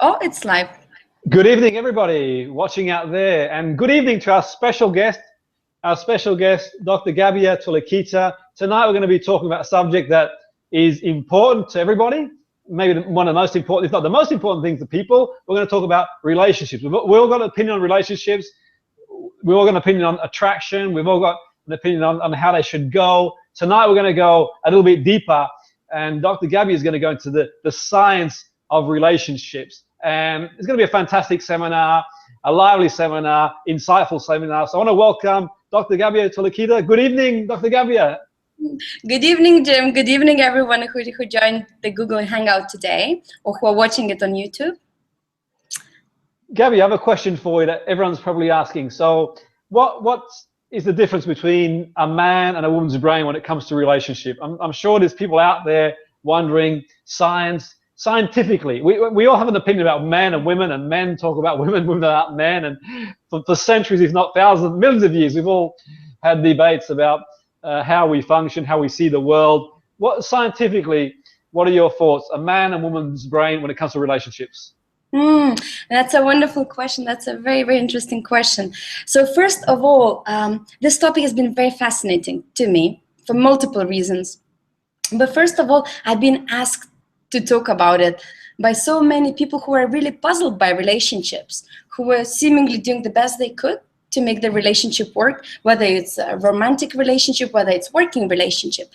Oh, it's live. Good evening, everybody watching out there, and good evening to our special guest, Dr. Gabija Toleikyte. Tonight we're going to be talking about a subject that is important to everybody, maybe one of the most important, if not the most important things to people. We're going to talk about relationships. We've all got an opinion on relationships. We've all got an opinion on attraction. We've all got an opinion on how they should go. Tonight we're going to go a little bit deeper, and Dr. Gabi is going to go into the science of relationships. And it's going to be a fantastic seminar, a lively seminar, insightful seminar. So I want to welcome Dr. Gabija Toleikyte. Good evening, Dr. Gabija. Good evening, Jim. Good evening, everyone who joined the Google Hangout today or who are watching it on YouTube. Gabi, I have a question for you that everyone's probably asking. So what is the difference between a man and a woman's brain when it comes to relationship? I'm sure there's people out there wondering scientifically. We all have an opinion about men and women, and men talk about women, women about men, and for centuries, if not thousands, millions of years, we've all had debates about how we function, how we see the world. Scientifically, what are your thoughts? A man and woman's brain when it comes to relationships? That's a wonderful question. That's a very, very interesting question. So first of all, this topic has been very fascinating to me for multiple reasons. But first of all, I've been asked to talk about it by so many people who are really puzzled by relationships, who were seemingly doing the best they could to make the relationship work, whether it's a romantic relationship, whether it's working relationship.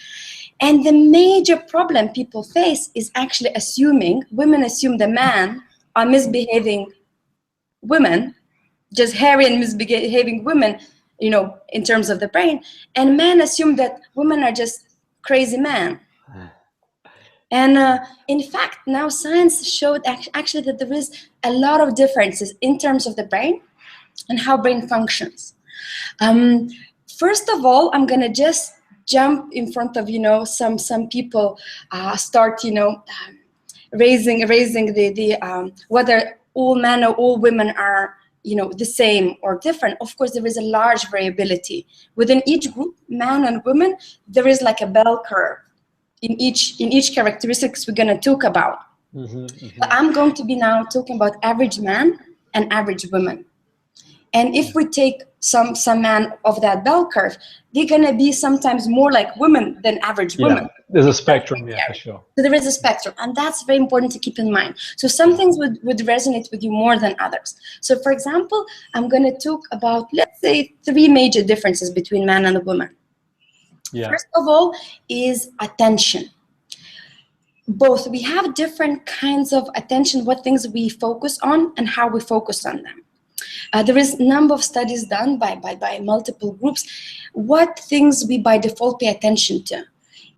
And the major problem people face is actually women assume the man are misbehaving women, just hairy and misbehaving women, in terms of the brain, and men assume that women are just crazy men. And in fact, now science showed actually that there is a lot of differences in terms of the brain and how brain functions. First of all, I'm gonna just jump in front of some people start raising the whether all men or all women are the same or different. Of course, there is a large variability within each group, man and women. There is like a bell curve in each characteristics we're going to talk about. But I'm going to be now talking about average man and average woman. And if we take some men of that bell curve, they're going to be sometimes more like women than average women. There's a spectrum, for sure. So there is a spectrum, and that's very important to keep in mind. So some things would resonate with you more than others. So for example, I'm going to talk about, let's say, 3 major differences between man and a woman. First of all is attention. Both, we have different kinds of attention, what things we focus on and how we focus on them. There is a number of studies done by multiple groups, what things we by default pay attention to.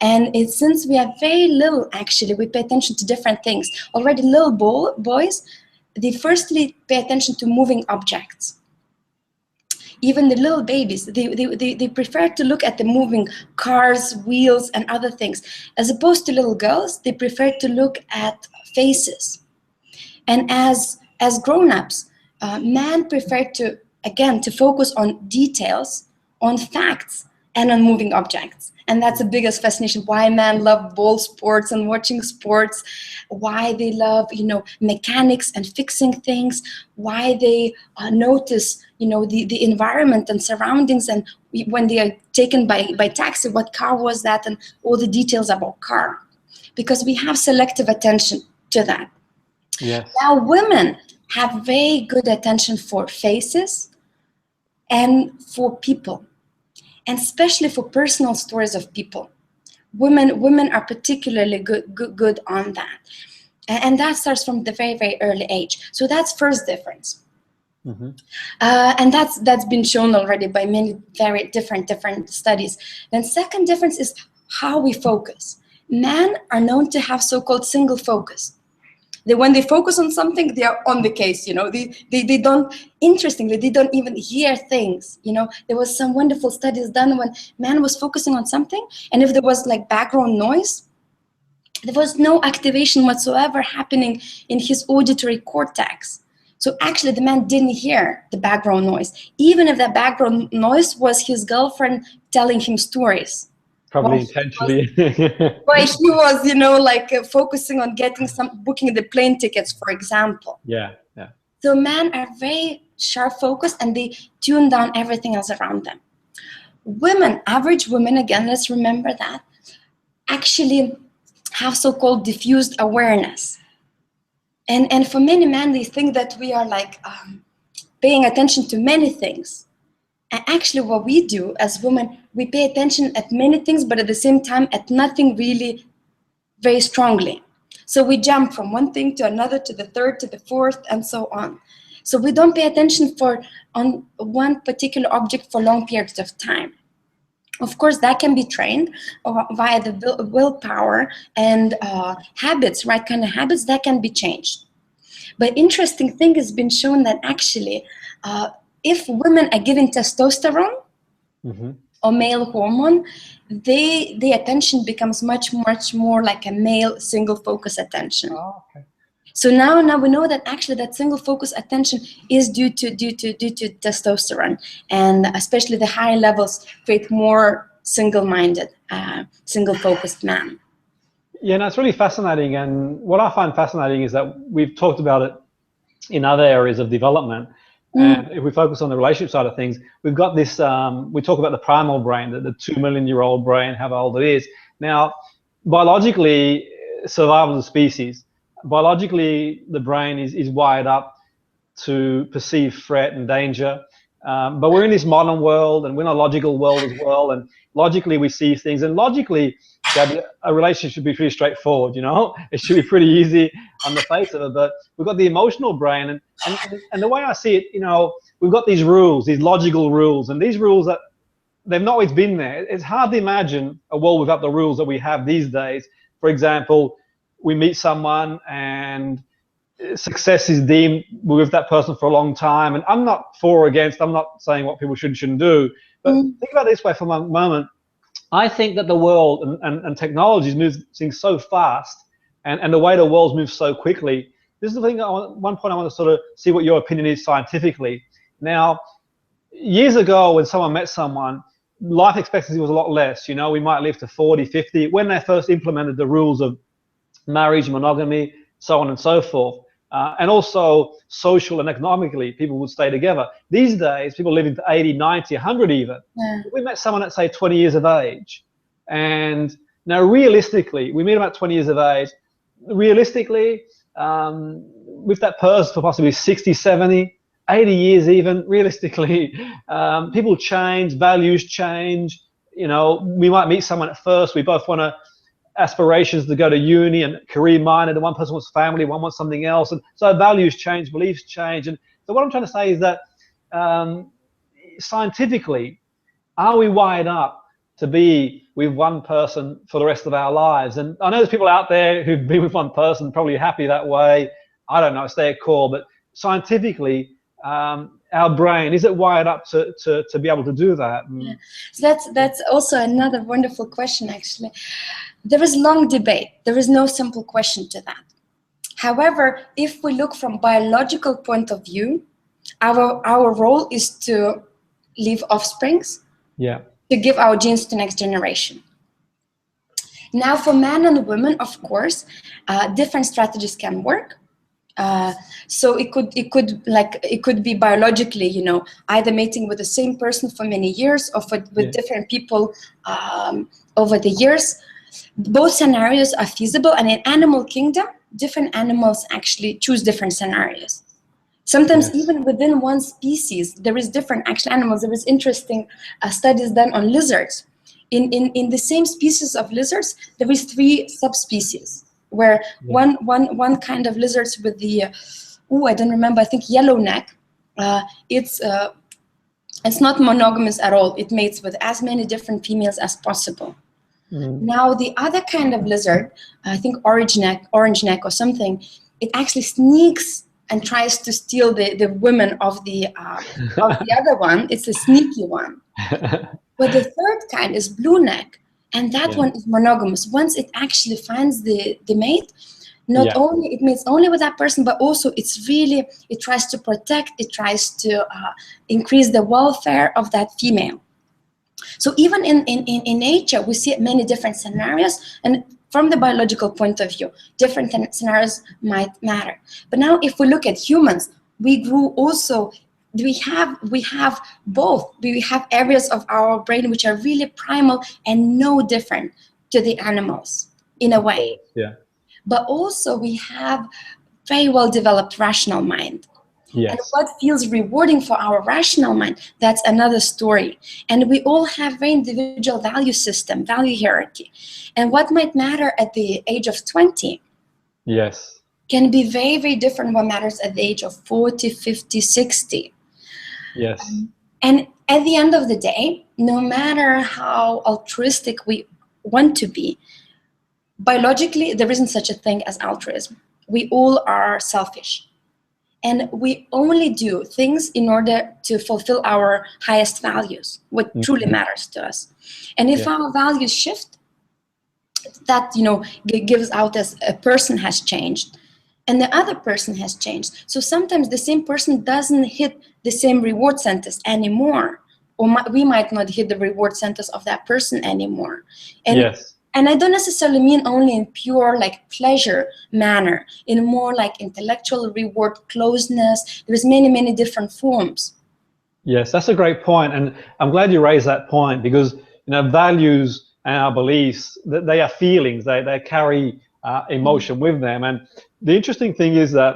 And since we are very little, actually, we pay attention to different things. Already little boys, they firstly pay attention to moving objects. Even the little babies, they prefer to look at the moving cars, wheels, and other things. As opposed to little girls, they prefer to look at faces. And as grown-ups, men prefer to focus on details, on facts, and on moving objects. And that's the biggest fascination, why men love ball sports and watching sports, why they love, mechanics and fixing things, why they notice, the environment and surroundings, and when they are taken by taxi, what car was that, and all the details about car. Because we have selective attention to that. Yes. Now, women have very good attention for faces and for people, and especially for personal stories of people. Women are particularly good on that. And that starts from the very, very early age. So that's first difference. And that's been shown already by many very different studies. Then second difference is how we focus. Men are known to have so-called single focus. When they focus on something, they are on the case, they don't, interestingly, they don't even hear things, There was some wonderful studies done when man was focusing on something, and if there was like background noise, there was no activation whatsoever happening in his auditory cortex. So actually the man didn't hear the background noise, even if that background noise was his girlfriend telling him stories. Probably While intentionally. he was, like focusing on booking the plane tickets, for example. Yeah, yeah. So men are very sharp focused and they tune down everything else around them. Women, average women, again, let's remember that, actually have so-called diffused awareness. And for many men, they think that we are like paying attention to many things. And actually what we do as women, we pay attention at many things, but at the same time at nothing really very strongly. So we jump from one thing to another, to the third, to the fourth, and so on. So we don't pay attention on one particular object for long periods of time. Of course, that can be trained via the willpower and habits, right kind of habits that can be changed. But interesting thing has been shown that actually, if women are given testosterone or male hormone, their attention becomes much more like a male single focus attention. Oh, okay. So now we know that actually that single focus attention is due to testosterone, and especially the high levels create more single-minded, single-focused man. Yeah, no, it's really fascinating. And what I find fascinating is that we've talked about it in other areas of development. And if we focus on the relationship side of things, we've got this, we talk about the primal brain, the 2 million-year-old brain, how old it is. Now, biologically, survival of the species, biologically, the brain is wired up to perceive threat and danger. But we're in this modern world, and we're in a logical world as well. And logically, we see things. And logically, Gabi, a relationship should be pretty straightforward, It should be pretty easy on the face of it. But we've got the emotional brain. And the way I see it, we've got these rules, these logical rules. And these rules, that they've not always been there. It's hard to imagine a world without the rules that we have these days. For example, we meet someone and success is deemed with that person for a long time. And I'm not for or against, I'm not saying what people should and shouldn't do. But think about it this way for a moment. I think that the world and technology is moving so fast, and the way the world's moved so quickly. This is the thing, one point I want to sort of see what your opinion is scientifically. Now, years ago when someone met someone, life expectancy was a lot less. We might live to 40, 50. When they first implemented the rules of marriage, monogamy, so on and so forth, and also social and economically, people would stay together. These days, people live into 80, 90, 100 even. Yeah. We met someone at, say, 20 years of age. And now, realistically, we meet them at 20 years of age. Realistically, with that person for possibly 60, 70, 80 years even, realistically, people change, values change. We might meet someone at first, we both want to aspirations to go to uni and career minded, and one person wants family, one wants something else, and so values change, beliefs change. And so what I'm trying to say is that scientifically, are we wired up to be with one person for the rest of our lives? And I know there's people out there who've been with one person, probably happy that way. I don't know, it's their call. But scientifically, our brain, is it wired up to be able to do that? Yeah. So that's also another wonderful question, actually. There is long debate. There is no simple question to that. However, if we look from biological point of view, our role is to leave offsprings, to give our genes to next generation. Now, for men and women, of course, different strategies can work. So it could be biologically, either mating with the same person for many years, or with different people over the years. Both scenarios are feasible, and in animal kingdom, different animals actually choose different scenarios. Sometimes even within one species, there is different actual animals. There is interesting studies done on lizards. In the same species of lizards, there is 3 subspecies, where one kind of lizards with the I don't remember, I think yellow neck, it's not monogamous at all. It mates with as many different females as possible. Now the other kind of lizard, I think orange neck or something, it actually sneaks and tries to steal the women of the other one. It's a sneaky one. But the third kind is blue neck, and that one is monogamous. Once it actually finds the mate, not only it mates only with that person, but also it tries to protect, it tries to increase the welfare of that female. So even in nature, we see many different scenarios, and from the biological point of view, different scenarios might matter. But now if we look at humans, we grew also, we have both. We have areas of our brain which are really primal and no different to the animals in a way. Yeah. But also we have very well developed rational mind. Yes. And what feels rewarding for our rational mind, that's another story. And we all have very individual value system, value hierarchy. And what might matter at the age of 20 Yes. can be very, very different what matters at the age of 40, 50, 60. Yes. And at the end of the day, no matter how altruistic we want to be, biologically, there isn't such a thing as altruism. We all are selfish. And we only do things in order to fulfill our highest values, what truly matters to us. And if our values shift, that, gives out as a person has changed and the other person has changed. So sometimes the same person doesn't hit the same reward centers anymore, or we might not hit the reward centers of that person anymore. And yes. And I don't necessarily mean only in pure like pleasure manner, in more like intellectual reward, closeness. There's many, many different forms. Yes, that's a great point. And I'm glad you raised that point, because values and our beliefs, they are feelings, they carry emotion with them. And the interesting thing is that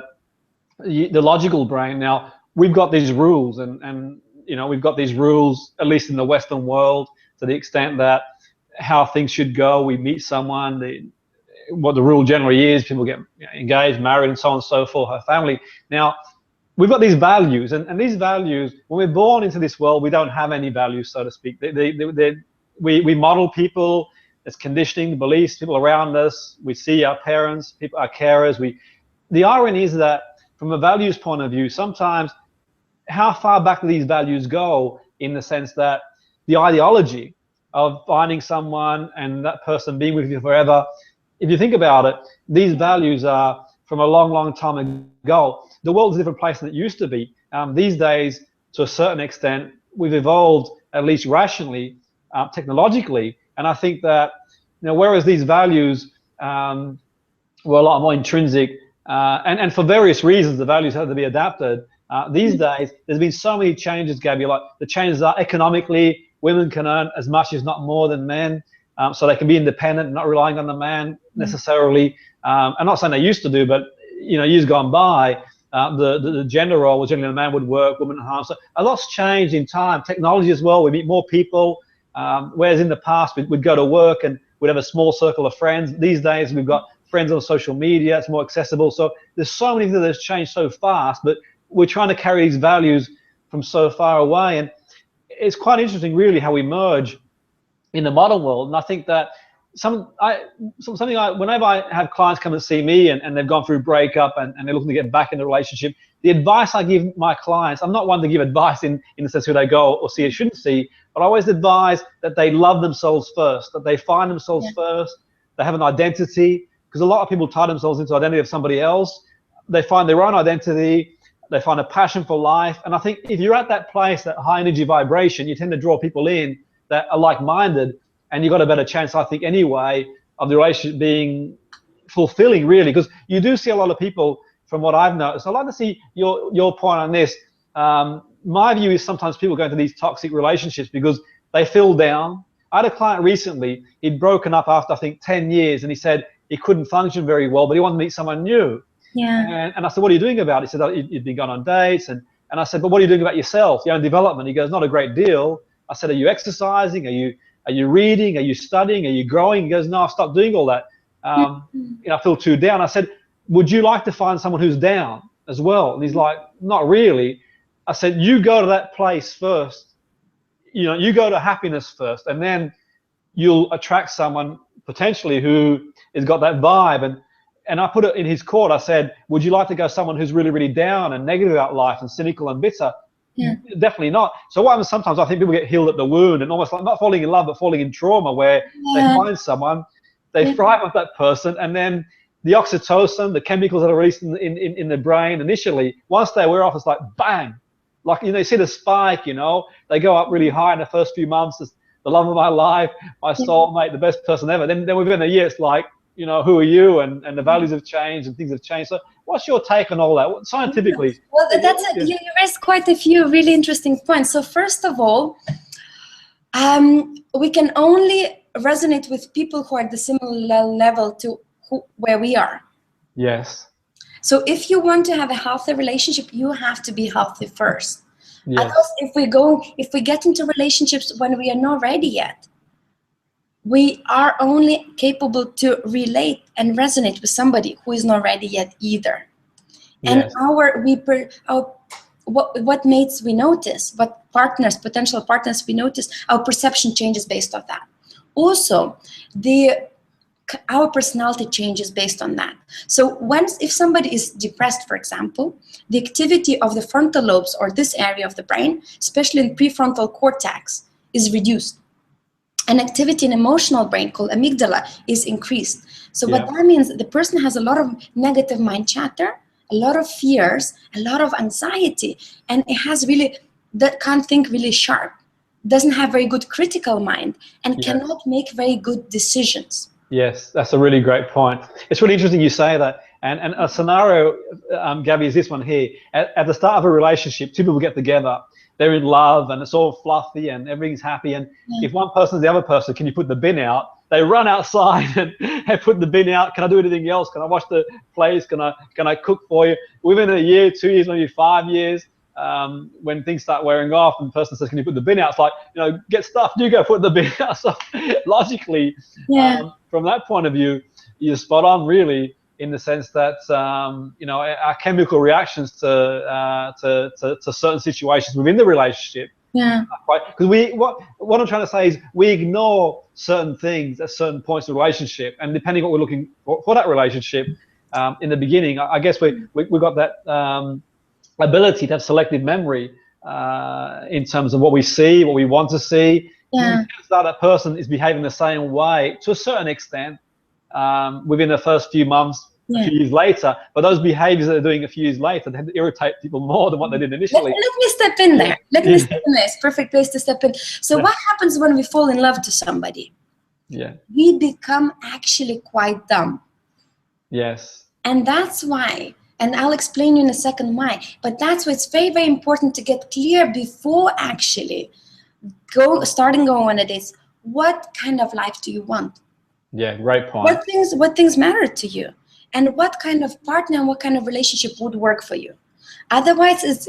the logical brain, now we've got these rules, and we've got these rules, at least in the Western world, to the extent that how things should go. We meet someone, what the rule generally is, people get engaged, married, and so on and so forth, have family. Now, we've got these values, and these values, when we're born into this world, we don't have any values, so to speak. We model people, it's conditioning, beliefs, people around us. We see our parents, our carers. The irony is that from a values point of view, sometimes how far back do these values go, in the sense that the ideology of finding someone and that person being with you forever, if you think about it, these values are from a long, long time ago. The world's a different place than it used to be. These days, to a certain extent, we've evolved, at least rationally, technologically, and I think that whereas these values were a lot more intrinsic, and for various reasons the values had to be adapted, these days there's been so many changes, Gabi. Like, the changes are economically, women can earn as much, if not more, than men, so they can be independent, not relying on the man necessarily. I'm not saying they used to do, but years gone by, the gender role was generally the man would work, women at home. So a lot's changed in time. Technology as well. We meet more people, whereas in the past we'd go to work and we'd have a small circle of friends. These days we've got friends on social media. It's more accessible. So there's so many things that has changed so fast, but we're trying to carry these values from so far away. And it's quite interesting, really, how we merge in the modern world. And I think that whenever I have clients come and see me and they've gone through breakup and they're looking to get back in the relationship, the advice I give my clients, I'm not one to give advice in the sense who they go or see or shouldn't see, but I always advise that they love themselves first, that they find themselves first, they have an identity, because a lot of people tie themselves into the identity of somebody else. They find their own identity, they find a passion for life. And I think if you're at that place, that high energy vibration, you tend to draw people in that are like-minded, and you've got a better chance, I think, anyway, of the relationship being fulfilling, really, because you do see a lot of people, from what I've noticed. I'd like to see your point on this. My view is sometimes people go into these toxic relationships because they feel down. I had a client recently, he'd broken up after, I think, 10 years, and he said he couldn't function very well, but he wanted to meet someone new. Yeah. And I said, what are you doing about it? He said, oh, you'd been going on dates. And I said, but what are you doing about yourself, your own development? He goes, not a great deal. I said, are you exercising? Are you reading? Are you studying? Are you growing? He goes, no, I've stopped doing all that. I feel too down. I said, would you like to find someone who's down as well? And he's like, not really. I said, you go to that place first. You go to happiness first, and then you'll attract someone potentially who has got that vibe. And I put it in his court. I said, would you like to go someone who's really, really down and negative about life and cynical and bitter? Yeah. Definitely not. So what happens sometimes, I think people get healed at the wound, and almost like not falling in love, but falling in trauma, where they find someone, they thrive with that person, and then the oxytocin, the chemicals that are released in the brain initially, once they wear off, it's like bang. Like, you see the spike, they go up really high in the first few months. the love of my life, my soulmate, the best person ever. Then within a year, it's like, you know, who are you? And the values have changed and things have changed. So what's your take on all that? Scientifically. Well, you raised quite a few really interesting points. So first of all, we can only resonate with people who are at the similar level to where we are. Yes. So if you want to have a healthy relationship, you have to be healthy first. Yes. Otherwise, if we get into relationships when we are not ready yet, we are only capable to relate and resonate with somebody who is not ready yet either. Yes. And what mates we notice, what potential partners we notice, our perception changes based on that. Also, our personality changes based on that. So if somebody is depressed, for example, the activity of the frontal lobes, or this area of the brain, especially in prefrontal cortex, is reduced. And activity in emotional brain, called amygdala, is increased. So what that means, the person has a lot of negative mind chatter, a lot of fears, a lot of anxiety, and that can't think really sharp, doesn't have very good critical mind, and cannot make very good decisions. Yes, that's a really great point. It's really interesting you say that. And a scenario, Gabi, is this one here. At the start of a relationship, two people get together, they're in love, and it's all fluffy and everything's happy. And if one person's the other person, can you put the bin out? They run outside and put the bin out. Can I do anything else? Can I wash the place? Can I cook for you? Within a year, 2 years, maybe 5 years, when things start wearing off and the person says, can you put the bin out? It's like, you know, get stuff, do go put the bin out. So logically, from that point of view, you're spot on, really, in the sense that, you know, our chemical reactions to certain situations within the relationship. Yeah. Because what I'm trying to say is we ignore certain things at certain points of the relationship, and depending on what we're looking for that relationship, in the beginning, I guess we got that ability to have selective memory in terms of what we see, what we want to see. Yeah. That person is behaving the same way to a certain extent within the first few months. A few years later, but those behaviors that they're doing a few years later tend to irritate people more than what they did initially. Let me step in there. Let me step in there. It's a perfect place to step in. So what happens when we fall in love to somebody? Yeah. We become actually quite dumb. Yes. And that's why, and I'll explain you in a second why, but that's why it's very, very important to get clear before actually starting going on a date. What kind of life do you want? Yeah, great point. What things matter to you? And what kind of partner and what kind of relationship would work for you? Otherwise,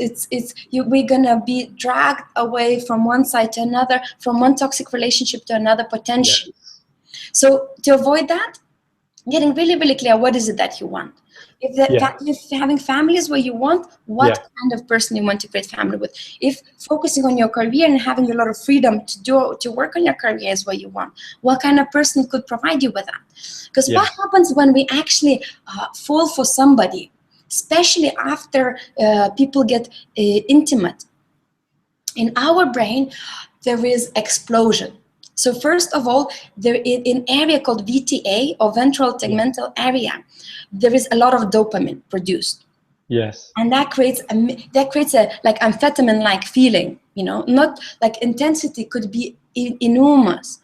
we're gonna be dragged away from one side to another, from one toxic relationship to another potentially. Yes. So to avoid that, getting really, really clear, what is it that you want? If having family is what you want, what kind of person you want to create family with? If focusing on your career and having a lot of freedom to work on your career is what you want, what kind of person could provide you with that? Because what happens when we actually fall for somebody, especially after people get intimate? In our brain, there is explosion. So first of all, there is an area called VTA, or ventral tegmental area. There is a lot of dopamine produced. Yes. And that creates a like amphetamine-like feeling. You know, not like intensity could be enormous.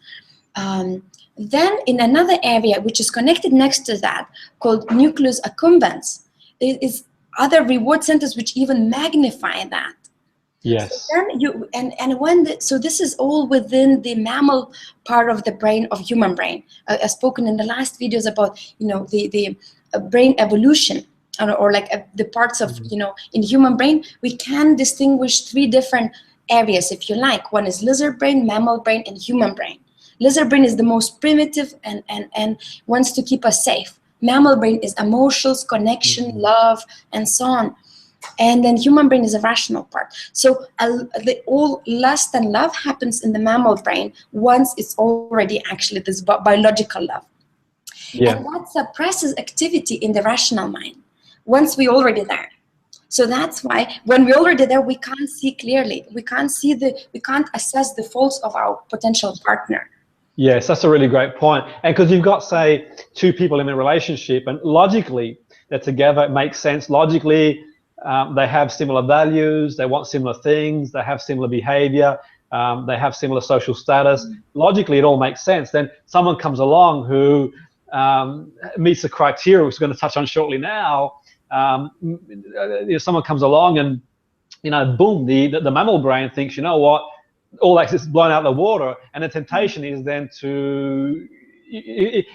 Then in another area, which is connected next to that, called nucleus accumbens, there is other reward centers which even magnify that. Yes. So then so this is all within the mammal part of the brain, of human brain. I've spoken in the last videos about, you know, the brain evolution, or like the parts of, you know, in human brain, we can distinguish 3 different areas, if you like. One is lizard brain, mammal brain, and human brain. Lizard brain is the most primitive and wants to keep us safe. Mammal brain is emotions, connection, love, and so on. And then human brain is a rational part. So all lust and love happens in the mammal brain once it's already actually this biological love. Yeah. And that suppresses activity in the rational mind once we're already there. So that's why when we're already there, we can't see clearly. We can't assess the faults of our potential partner. Yes, that's a really great point. And because you've got, say, 2 people in a relationship, and logically they're together, it makes sense. Logically, they have similar values, they want similar things, they have similar behavior. they have similar social status. Logically, it all makes sense. Then someone comes along who meets the criteria, which we're going to touch on shortly now. Someone comes along and, boom, the mammal brain thinks, you know what, all that is blown out of the water, and the temptation is then to, in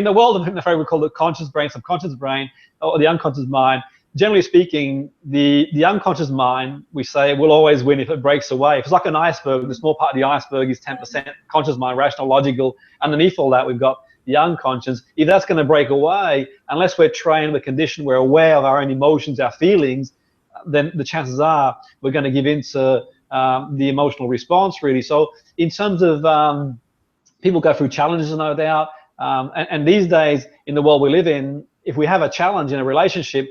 the world of hypnotherapy, we call it conscious brain, subconscious brain, or the unconscious mind. Generally speaking, the unconscious mind, we say, will always win if it breaks away. If it's like an iceberg, the small part of the iceberg is 10% conscious mind, rational, logical. Underneath all that, we've got the unconscious. If that's going to break away, unless we're trained, we're conditioned, we're aware of our own emotions, our feelings, then the chances are we're going to give in to the emotional response, really. So in terms of people go through challenges, no doubt. And these days, in the world we live in, if we have a challenge in a relationship,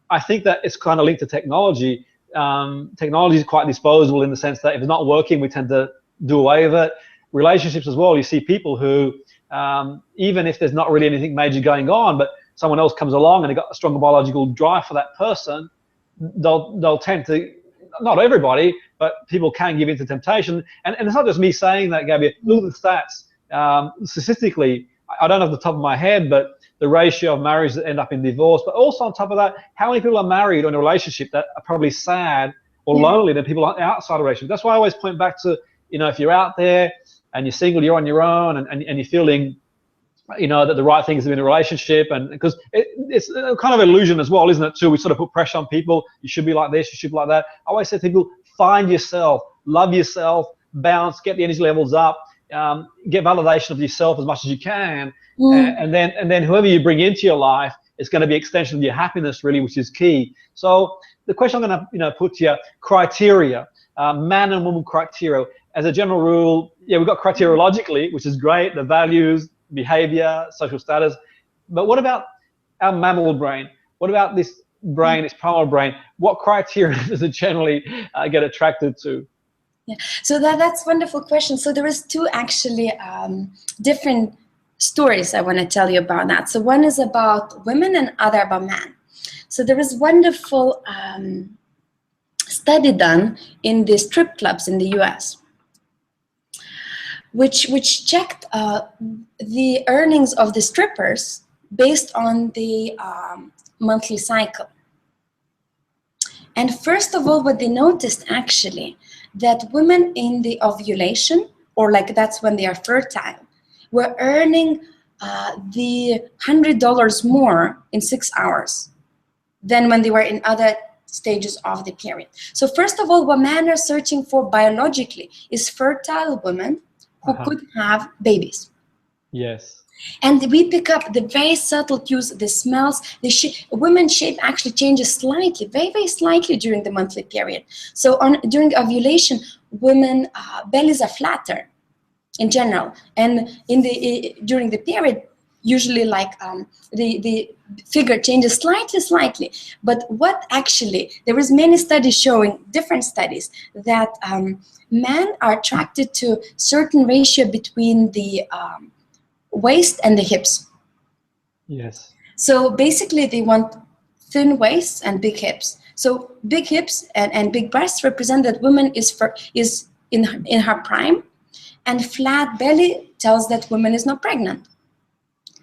I think that it's kind of linked to technology. Technology is quite disposable in the sense that if it's not working, we tend to do away with it. Relationships as well, you see people who, even if there's not really anything major going on, but someone else comes along and they've got a stronger biological drive for that person, they'll tend to, not everybody, but people can give in to temptation. And it's not just me saying that, Gabi. Look at the stats. Statistically, I don't have the top of my head, but the ratio of marriages that end up in divorce, but also on top of that, how many people are married or in a relationship that are probably sad or lonely than people outside a relationship. That's why I always point back to, if you're out there and you're single, you're on your own, and you're feeling, that the right thing is to be in a relationship, and because it's a kind of illusion as well, isn't it, too? We sort of put pressure on people. You should be like this, you should be like that. I always say to people, find yourself, love yourself, bounce, get the energy levels up, get validation of yourself as much as you can, and then whoever you bring into your life is going to be an extension of your happiness, really, which is key. So the question I'm going to put to you, criteria, man and woman criteria. As a general rule, we've got criteria logically, which is great, the values, behavior, social status, but what about our mammal brain? What about this brain, this primal brain? What criteria does it generally get attracted to? Yeah, so that's a wonderful question. So there is two actually different stories I want to tell you about that. So one is about women and other about men. So there is wonderful study done in the strip clubs in the US, which checked the earnings of the strippers based on the monthly cycle. And first of all, what they noticed actually, that women in the ovulation, or like that's when they are fertile, were earning the $100 more in 6 hours than when they were in other stages of the period. So first of all, what men are searching for biologically is fertile women who could have babies. Yes. And we pick up the very subtle cues, the smells, the women's shape actually changes slightly, very, very slightly during the monthly period. So during ovulation, women bellies are flatter in general, and during the period, usually like the figure changes slightly. But what actually, there is many studies showing, different studies, that men are attracted to certain ratio between the waist and the hips. Yes. So basically they want thin waists and big hips. So big hips and big breasts represent that woman is in her prime, and flat belly tells that woman is not pregnant.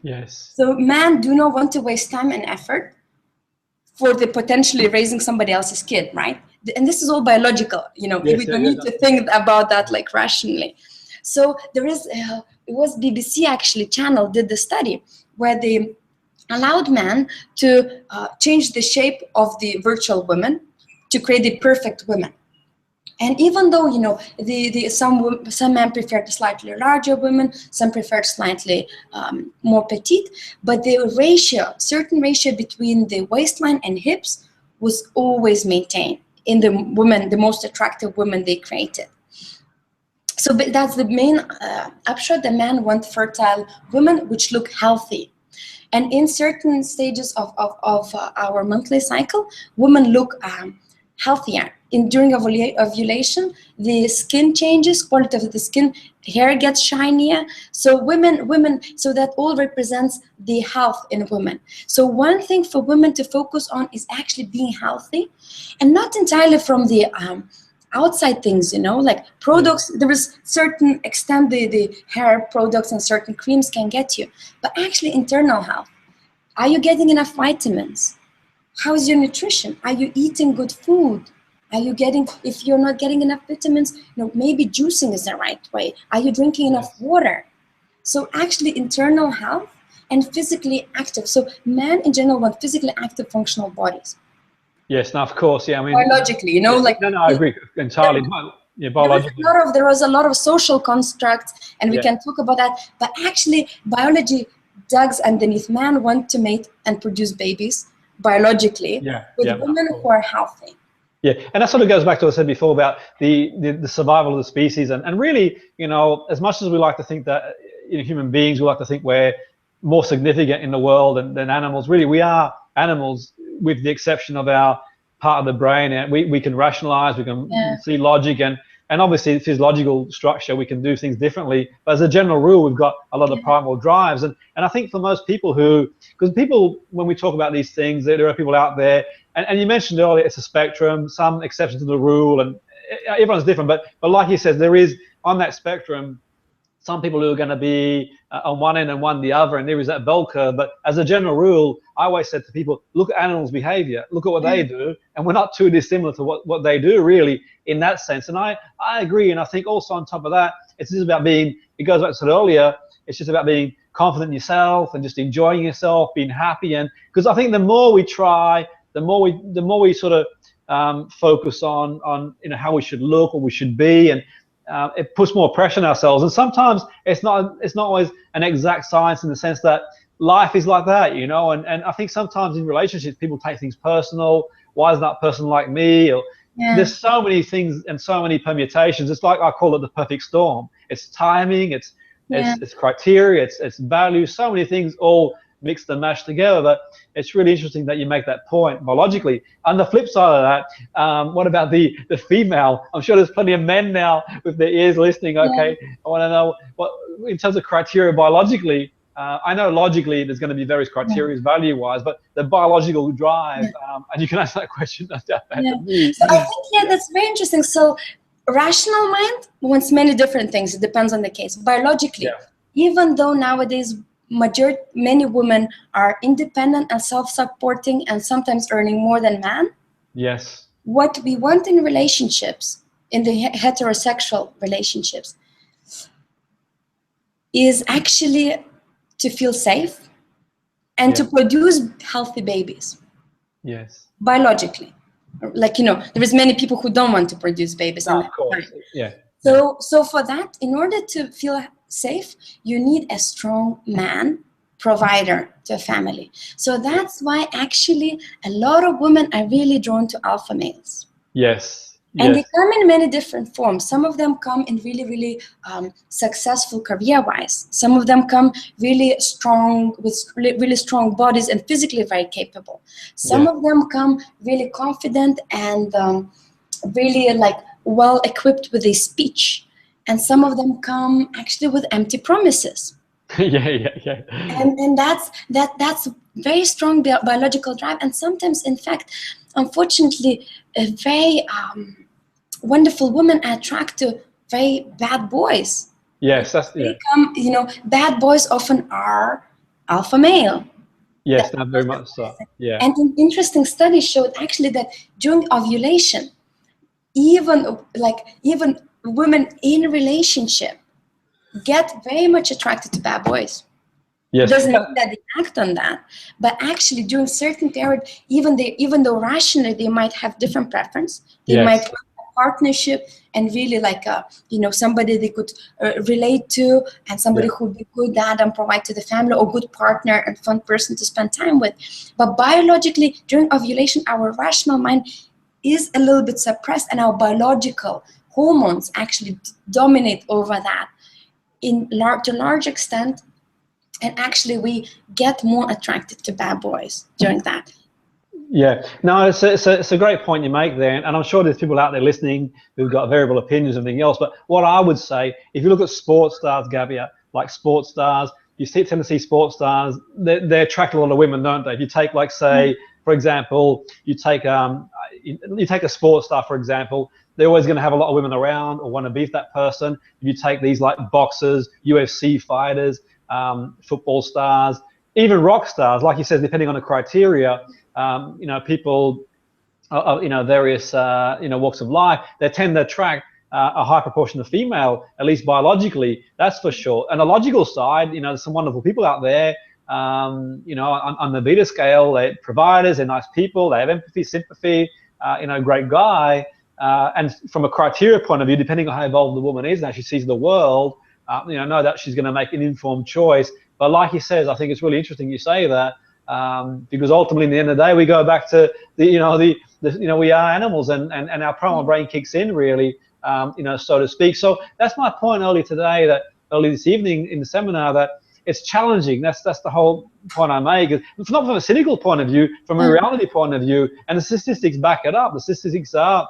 Yes. So men do not want to waste time and effort for the potentially raising somebody else's kid, right? And this is all biological, Yes, we don't need to think about that like rationally. So there is, it was BBC actually channel did the study where they allowed men to change the shape of the virtual woman to create the perfect woman. And even though, some men preferred slightly larger women, some preferred slightly more petite, but the ratio, certain ratio between the waistline and hips was always maintained in the woman, the most attractive woman they created. So that's the main upshot. The men want fertile women which look healthy. And in certain stages of our monthly cycle, women look healthier. During ovulation, the skin changes, quality of the skin, hair gets shinier. So women, so that all represents the health in women. So one thing for women to focus on is actually being healthy, and not entirely from the outside things, you know, like products. There is certain extent the hair products and certain creams can get you, but actually internal health. Are you getting enough vitamins? How's your nutrition? Are you eating good food? Are you getting, if you're not getting enough vitamins, you know, maybe juicing is the right way. Are you drinking enough water? So actually internal health and physically active. So men in general want physically active, functional bodies. Yes, no, of course, yeah. I mean, biologically, you know, like no, I agree entirely. Yeah, biologically. There was a lot of social constructs, and we can talk about that. But actually, biology digs underneath. Man want to mate and produce babies biologically with women who are healthy. Yeah, and that sort of goes back to what I said before about the survival of the species, and really, you know, as much as we like to think that, you know, human beings, we like to think we're more significant in the world than animals. Really, we are animals, with the exception of our part of the brain. And we can rationalize, we can see logic, and obviously physiological structure, we can do things differently. But as a general rule, we've got a lot of primal drives, and I think for most people because people, when we talk about these things, there are people out there, and you mentioned earlier, it's a spectrum, some exceptions to the rule, and everyone's different, but like you said, there is, on that spectrum, some people who are going to be on one end and one the other, and there is that bell curve. But as a general rule, I always said to people, look at animals' behavior, look at what they do, and we're not too dissimilar to what they do, really, in that sense. And I agree, and I think also on top of that, it's just about being, it goes back to what I said earlier, it's just about being confident in yourself and just enjoying yourself, being happy. And because I think the more we try, the more we sort of focus on you know, how we should look, or we should be, and it puts more pressure on ourselves. And sometimes it's not always an exact science, in the sense that life is like that, you know. And I think sometimes in relationships, people take things personal. Why isn't that person like me? Or there's so many things and so many permutations. It's like, I call it the perfect storm. It's timing, it's criteria, it's values, so many things all mixed and mashed together. But it's really interesting that you make that point biologically. On the flip side of that, what about the female? I'm sure there's plenty of men now with their ears listening. Okay, I want to know, what, in terms of criteria biologically, I know logically there's going to be various criteria value-wise, but the biological drive, and you can answer that question. So I think, that's very interesting. So rational mind wants many different things. It depends on the case. Biologically, even though nowadays many women are independent and self-supporting and sometimes earning more than men. Yes. What we want in relationships, in the heterosexual relationships, is actually to feel safe and to produce healthy babies. Yes. Biologically. Like, you know, there is many people who don't want to produce babies. Of course. So for that, in order to feel safe, you need a strong man provider to a family. So that's why actually a lot of women are really drawn to alpha males. Yes. And they come in many different forms. Some of them come in really, really successful career-wise. Some of them come really strong, with really strong bodies and physically very capable. Some of them come really confident and really like well-equipped with a speech. And some of them come actually with empty promises. And that's very strong biological drive. And sometimes, in fact, unfortunately, a very wonderful women are attracted to very bad boys. Yes, they come, you know, bad boys often are alpha male. Yes, not very much so. Yeah. And an interesting study showed actually that during ovulation, even women in relationship get very much attracted to bad boys. Yes. Doesn't mean that they act on that, but actually during certain period, even though rationally they might have different preference, they might want a partnership and really like somebody they could relate to, and somebody who would be good dad and provide to the family, or good partner and fun person to spend time with. But biologically, during ovulation, our rational mind is a little bit suppressed, and our biological hormones actually dominate over that to a large extent. And actually, we get more attracted to bad boys during that. Yeah, no, it's a great point you make there, and I'm sure there's people out there listening who've got variable opinions and everything else. But what I would say, if you look at sports stars, Gabi, like sports stars, you tend to see sports stars, they attract a lot of women, don't they? If you take, like, say, for example, you take you take a sports star, for example, they're always going to have a lot of women around or want to beef that person. If you take these like boxers, UFC fighters, football stars, even rock stars, like you said, depending on the criteria, you know, people, you know, various, you know, walks of life, they tend to attract a high proportion of female, at least biologically, that's for sure. And the logical side, you know, there's some wonderful people out there, you know, on the beta scale, they're providers, they're nice people, they have empathy, sympathy, you know, great guy. And from a criteria point of view, depending on how evolved the woman is and how she sees the world, you know that she's going to make an informed choice. But like he says, I think it's really interesting you say that, because ultimately, in the end of the day, we go back to the, you know, you know, we are animals, and our primal brain kicks in, really, you know, so to speak. So that's my point early this evening in the seminar, that it's challenging. That's the whole point I make. It's not from a cynical point of view, from a reality point of view, and the statistics back it up. The statistics are,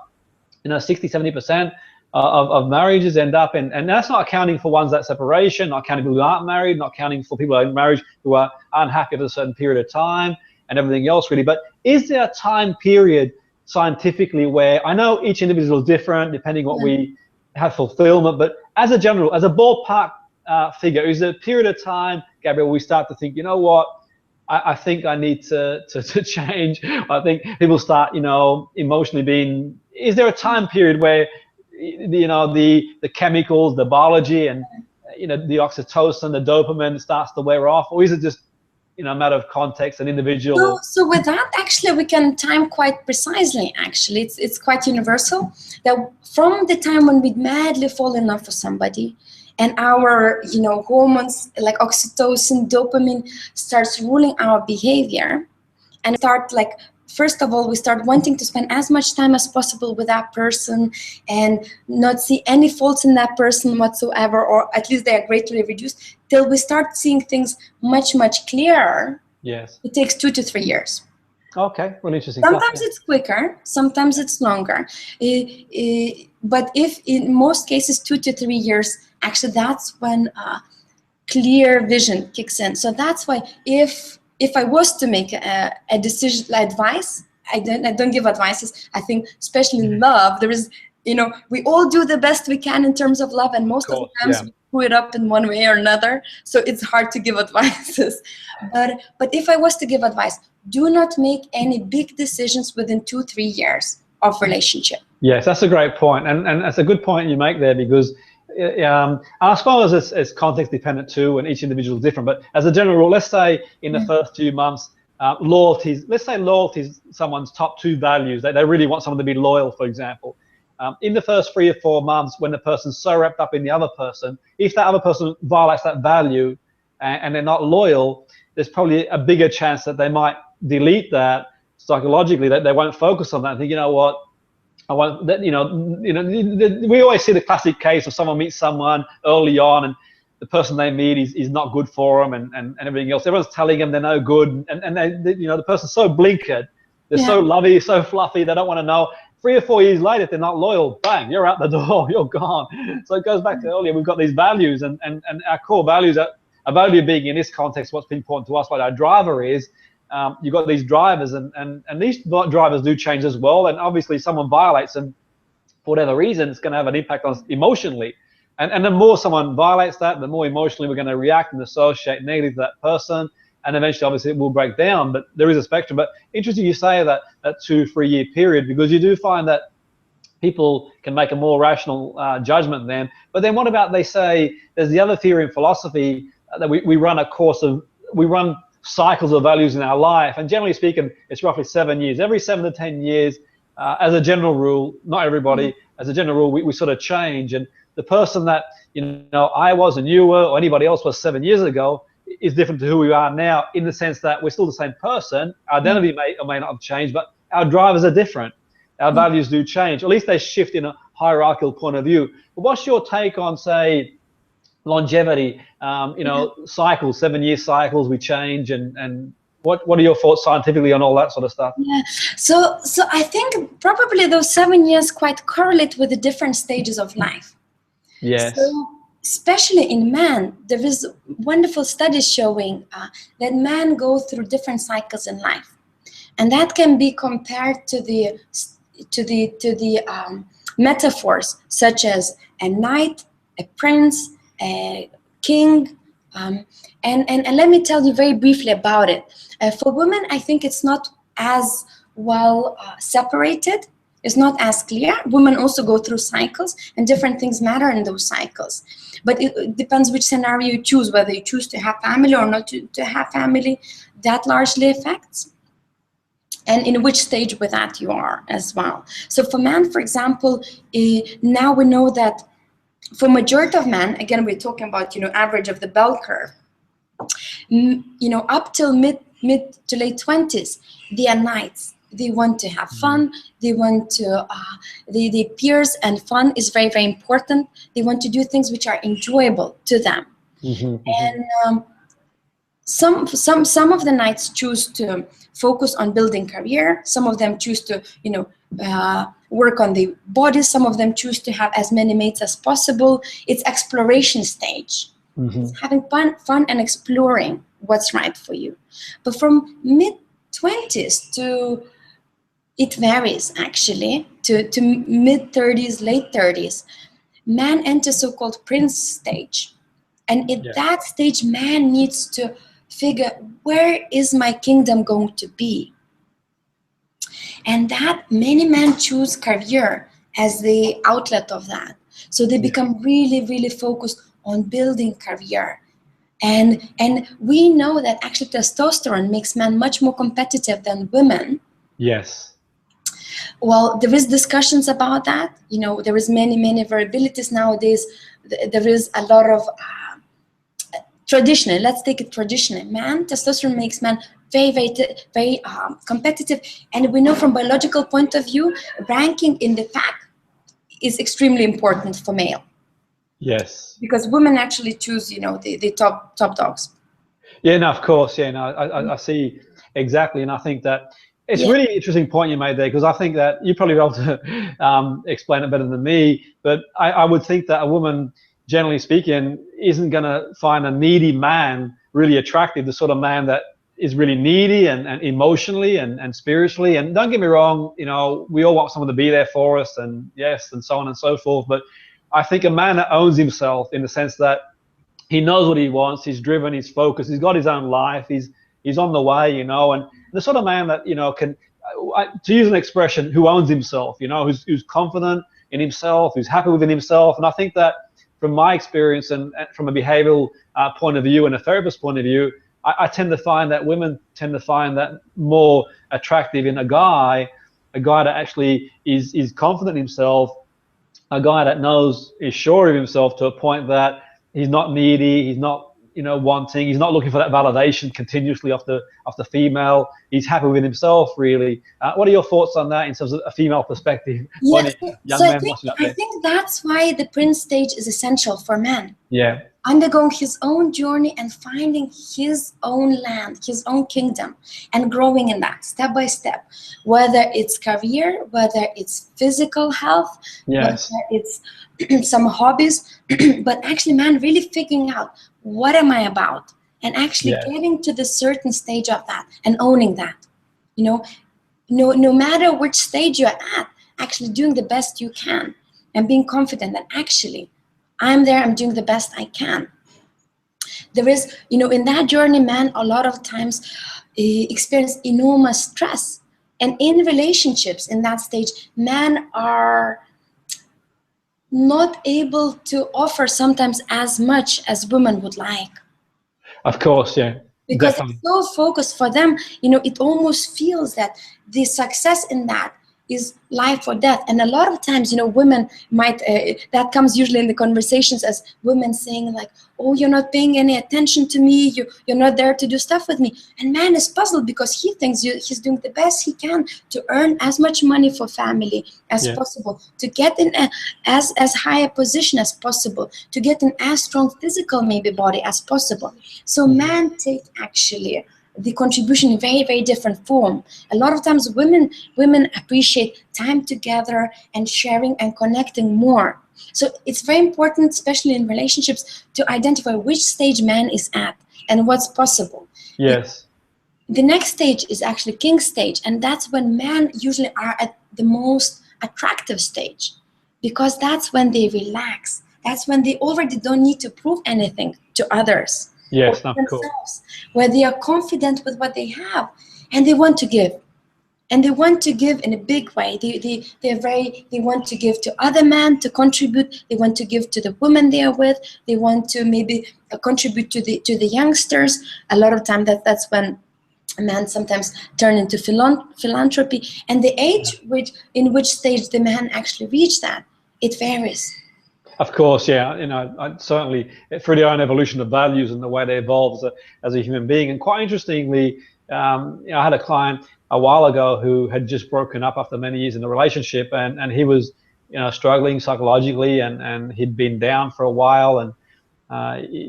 you know, 60–70% of marriages end up in, and that's not accounting for ones that separation, not counting people who aren't married, not counting for people in marriage who are unhappy for a certain period of time, and everything else, really. But is there a time period scientifically where, I know each individual is different depending what we have fulfillment, but as a general, as a ballpark figure, is there a period of time, Gabriel, we start to think, you know what, I think I need to change? I think people start, you know, emotionally being, is there a time period where, you know, the chemicals, the biology, and, you know, the oxytocin, the dopamine starts to wear off? Or is it just, you know, a matter of context and individual? So with that, actually, we can time quite precisely. Actually, it's quite universal, that from the time when we madly fall in love with somebody, and our, you know, hormones like oxytocin, dopamine starts ruling our behavior, and start, like, first of all, we start wanting to spend as much time as possible with that person and not see any faults in that person whatsoever, or at least they are greatly reduced, till we start seeing things much, much clearer. Yes. It takes 2 to 3 years. Okay, well, interesting. Sometimes it's quicker, sometimes it's longer. But if in most cases 2 to 3 years, actually that's when clear vision kicks in. So that's why if I was to make a decision, advice, I don't give advices. I think, especially in love, there is, you know, we all do the best we can in terms of love, and most of the times we screw it up in one way or another. So it's hard to give advices. But if I was to give advice, do not make any big decisions within 2–3 years of relationship. Yes, that's a great point, and that's a good point you make there, because I suppose it's context dependent too, and each individual is different. But as a general rule, let's say in the first few months, let's say loyalty is someone's top 2 values. They really want someone to be loyal, for example. In the first 3 or 4 months, when the person's so wrapped up in the other person, if that other person violates that value and they're not loyal, there's probably a bigger chance that they might delete that psychologically, that they won't focus on that and think, you know what, I want that, you know, we always see the classic case of someone meets someone early on, and the person they meet is not good for them, and everything else. Everyone's telling them they're no good, and they, you know, the person's so blinkered, they're so lovey, so fluffy, they don't want to know. 3 or 4 years later, if they're not loyal, bang, you're out the door, you're gone. So it goes back to earlier, we've got these values, and our core values, a value being, in this context, what's been important to us, what our driver is. You've got these drivers, and these drivers do change as well. And obviously, someone violates them for whatever reason, it's going to have an impact on us emotionally. And the more someone violates that, the more emotionally we're going to react and associate negatively to that person. And eventually, obviously, it will break down. But there is a spectrum. But interesting you say that 2–3 year period, because you do find that people can make a more rational judgment then. But then what about, they say, there's the other theory in philosophy that we run cycles of values in our life, and generally speaking, it's roughly 7 years. Every 7 to 10 years, as a general rule, not everybody, as a general rule, we sort of change. And the person that, you know, I was and you were, or anybody else was 7 years ago, is different to who we are now, in the sense that we're still the same person. Our identity may or may not have changed, but our drivers are different. Our values do change. At least they shift in a hierarchical point of view. But what's your take on, say, longevity, you know, cycles, 7 year cycles, we change, and what are your thoughts scientifically on all that sort of stuff? Yeah, so I think probably those 7 years quite correlate with the different stages of life. Yes. So especially in men, there is wonderful studies showing that men go through different cycles in life, and that can be compared to the metaphors such as a knight, a prince, a king, and let me tell you very briefly about it. For women, I think it's not as well separated. It's not as clear. Women also go through cycles, and different things matter in those cycles. But it depends which scenario you choose, whether you choose to have family or not to have family. That largely affects, and in which stage with that you are as well. So for men, for example, now we know that for majority of men, again, we're talking about, average of the bell curve, up till mid to late 20s, they are knights. They want to have fun. They want to, the peers, and fun is very, very important. They want to do things which are enjoyable to them. And some of the knights choose to focus on building career. Some of them choose to, work on the body. Some of them choose to have as many mates as possible. It's exploration stage. It's having fun and exploring what's right for you. But from mid-20s to, it varies actually, to mid-30s, late 30s, man enters so-called prince stage. And at that stage, man needs to figure, where is my kingdom going to be? And that many men choose career as the outlet of that. So they become really, really focused on building career. And we know that actually testosterone makes men much more competitive than women. Yes. Well, there is discussions about that. There is many variabilities nowadays. There is a lot of traditional. Let's take it traditional. Man, testosterone makes men very, very competitive. And we know from biological point of view, ranking in the pack is extremely important for male. Yes. Because women actually choose, the top dogs. Yeah, no, of course. Yeah, no, I see exactly. And I think that it's really interesting point you made there, because I think that you probably be able to explain it better than me. But I would think that a woman, generally speaking, isn't going to find a needy man really attractive, the sort of man that is really needy and emotionally and spiritually. And don't get me wrong, we all want someone to be there for us, and and so on and so forth. But I think a man that owns himself, in the sense that he knows what he wants, he's driven, he's focused, he's got his own life, he's on the way, and the sort of man that, can, to use an expression, who owns himself, who's confident in himself, who's happy within himself. And I think that from my experience and from a behavioral point of view and a therapist point of view, I tend to find that women tend to find that more attractive in a guy that actually is confident in himself, a guy that is sure of himself to a point that he's not needy, he's not wanting, he's not looking for that validation continuously off the female. He's happy with himself, really. What are your thoughts on that in terms of a female perspective? Yes, I think that's why the prince stage is essential for men. Yeah. Undergoing his own journey and finding his own land, his own kingdom, and growing in that step by step, whether it's career, whether it's physical health, whether it's some hobbies, but actually, man, really figuring out, what am I about? And actually getting to the certain stage of that and owning that. No matter which stage you're at, actually doing the best you can and being confident that actually I'm there, I'm doing the best I can. There is, in that journey, man, a lot of times experience enormous stress. And in relationships in that stage, men are not able to offer sometimes as much as women would like. Of course, yeah. Because it's so focused for them, it almost feels that the success in that is life or death. And a lot of times, women might, that comes usually in the conversations as women saying like, oh, you're not paying any attention to me, you're not there to do stuff with me. And man is puzzled because he thinks he's doing the best he can to earn as much money for family as possible, to get in as high a position as possible, to get an as strong physical maybe body as possible. So men take actually the contribution in very, very different form. A lot of times women appreciate time together and sharing and connecting more. So it's very important, especially in relationships, to identify which stage man is at and what's possible. Yes. The next stage is actually king stage, and that's when men usually are at the most attractive stage, because that's when they relax. That's when they already don't need to prove anything to others or Yes, to of course. themselves, where they are confident with what they have, and they want to give. And they want to give in a big way. They want to give to other men to contribute. They want to give to the women they are with. They want to maybe contribute to the youngsters. A lot of time that's when men sometimes turn into philanthropy. And the age in which stage the man actually reach that, it varies. Of course, yeah. I certainly through their own evolution of values and the way they evolve as a human being. And quite interestingly, I had a client a while ago who had just broken up after many years in the relationship, and he was, struggling psychologically, and he'd been down for a while. And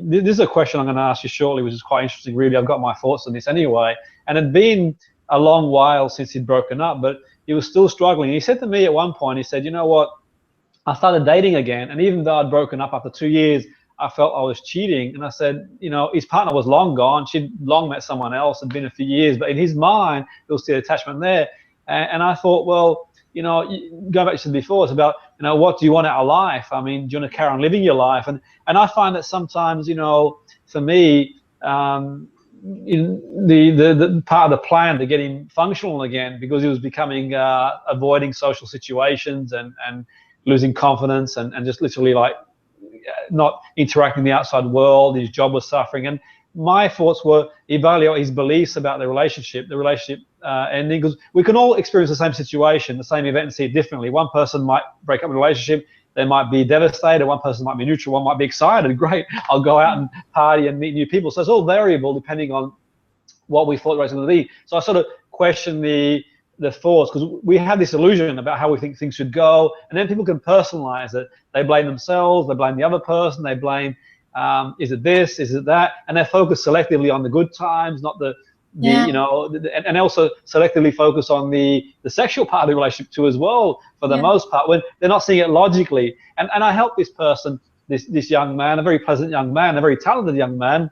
this is a question I'm going to ask you shortly, which is quite interesting. Really, I've got my thoughts on this anyway. And it'd been a long while since he'd broken up, but he was still struggling. He said to me at one point, he said, "You know what? I started dating again, and even though I'd broken up after 2 years, I felt I was cheating." And I said, his partner was long gone. She'd long met someone else. It'd been a few years, but in his mind, there was still attachment there. And I thought, well, going back to what you said before, it's about, what do you want out of life? I mean, do you want to carry on living your life? And I find that sometimes, for me, the part of the plan to get him functional again, because he was becoming avoiding social situations and losing confidence and just literally like not interacting with the outside world. His job was suffering, and my thoughts were evaluate his beliefs about the relationship ending, because we can all experience the same situation, the same event, and see it differently. One person might break up a relationship, they might be devastated. One person might be neutral. One might be excited. Great, I'll go out and party and meet new people. So it's all variable depending on what we thought the relationship was going to be. So I sort of questioned the thoughts, because we have this illusion about how we think things should go, and then people can personalize it. They blame themselves, they blame the other person, they blame, is it this, is it that, and they focus selectively on the good times, not and also selectively focus on the sexual part of the relationship too as well, for the most part, when they're not seeing it logically. And I helped this person, this young man, a very pleasant young man, a very talented young man,